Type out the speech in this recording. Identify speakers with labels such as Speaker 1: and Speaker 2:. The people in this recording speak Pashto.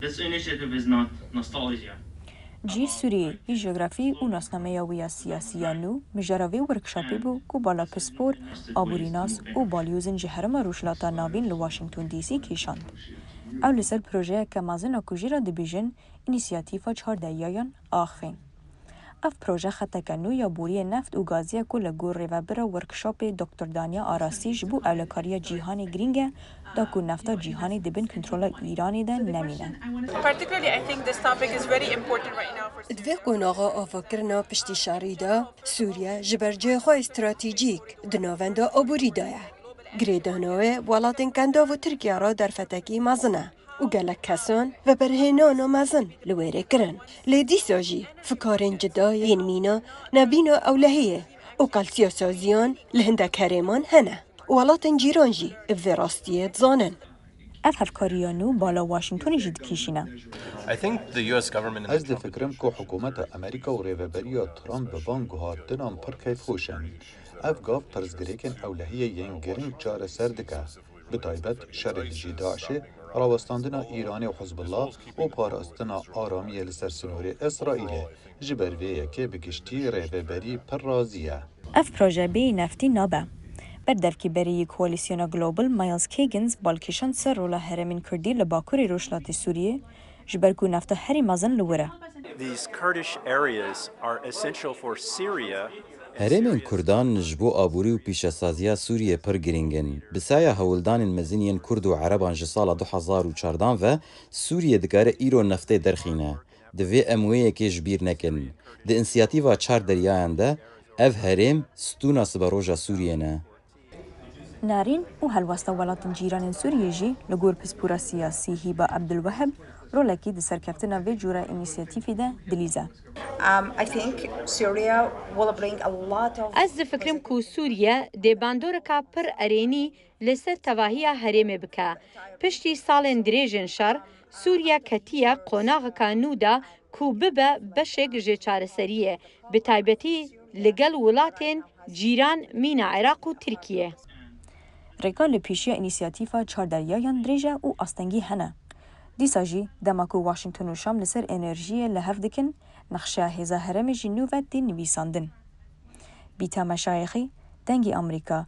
Speaker 1: This initiative is not nostalgia.
Speaker 2: جی سوریه ای جغرافی و ناسنامه ویا سیاسی نو مجراوی ورکشاپی بو کو بالا پسپور آبوریناس و بالیوزن جهرم روشلاتا ناوین لواشنگتون دی سی کیشاند. او لسر پروژه که مازن کجیرا دیبیژن اینیسیاتیفا 14 یایان آخفین. اف پروژه خطک نو یا بوری نفت و گازی کل گور و برا ورکشاپ دکتر دانیا آراسی جبو اولکاریا جیهانی گرینگه دا کو نفتا جیهانی دبن کنترول ایرانی ده نمینه.
Speaker 3: Particularly, I think this topic is very important right now for
Speaker 4: دوی قوناغا آفاکرنا پشتی شاری دا سوریه جبرجه خواه استراتیجیک دناوندا آبوری دایه. گریدانوه والاتن کندا و ترکیه را در فتکی مزنه. و گلک کسان و برهنان و مزن لویره کرن. لیدی ساجی فکارن جدای این مینا نبینا اولهیه و قلسیا سازیان لهنده کرمان هنه. والاتن جیرانجی و راستیه زانن.
Speaker 2: افکاریانو بالا واشنگتن جد کیشینه.
Speaker 5: از فکرم که حکومت امریکا و ریوبریا ترامپ به وان گوهاتنان پر کیف خوشن. افگاف پرزگریکن اولهیه ین گرنگ چاره سردکه. به تایبت شرد داعشه راوستاندنا ایران و حزب الله و پاراستنا آرامی لسر سنوری اسرائیل جبرویه که بگشتی ریوبری پر رازیه.
Speaker 2: اف پروژه بی نفتی نابه. بردفکی بری کوالیسیون گلوبال مایلز کیگنز بالکشان سر رولا هرمین کردی لباکوری روشلات سوریه جبرکو نفتا هری مازن لوره.
Speaker 6: هرمین کردان جبو آبوری و پیشسازیا سوریه پر گرینگن. بسایه هولدان مزینین کرد و عربان جسال 2014 و سوریه دگاره ایرو نفته درخینه. دوی امویه که جبیر نکن. ده انسیاتیوا 4 دریاین ده اف هرم ستونا سبروجا سوریه نه.
Speaker 2: نارین و هلواستا ولاتن جیران سوریه جی لگور پسپورا سیاسی هیبا عبدالوهب رولکی ده سرکفتنا وی جورا اینیسیاتیفی ده دلیزه.
Speaker 7: I think Syria will bring a lot of.
Speaker 8: از فکرم کو سوریه ده باندورکا پر ارینی لسر تواهیا هرمه بکا. پشتی سالن دریجن شر سوریه کتیه قناغکا نودا کو ببه بشک جه چارسریه به تایبتی لگل ولاتین جیران مین عراق و ترکیه.
Speaker 2: رکال پیشیا اینیسیاتیفا 14 یایان دریجه و آستنگی هنه. دیسا جی دماکو واشنگتن و شام لسر انرژی لحف دکن نقشه هزا هرم جنو و دی نویساندن. بیتا مشایخی دنگی امریکا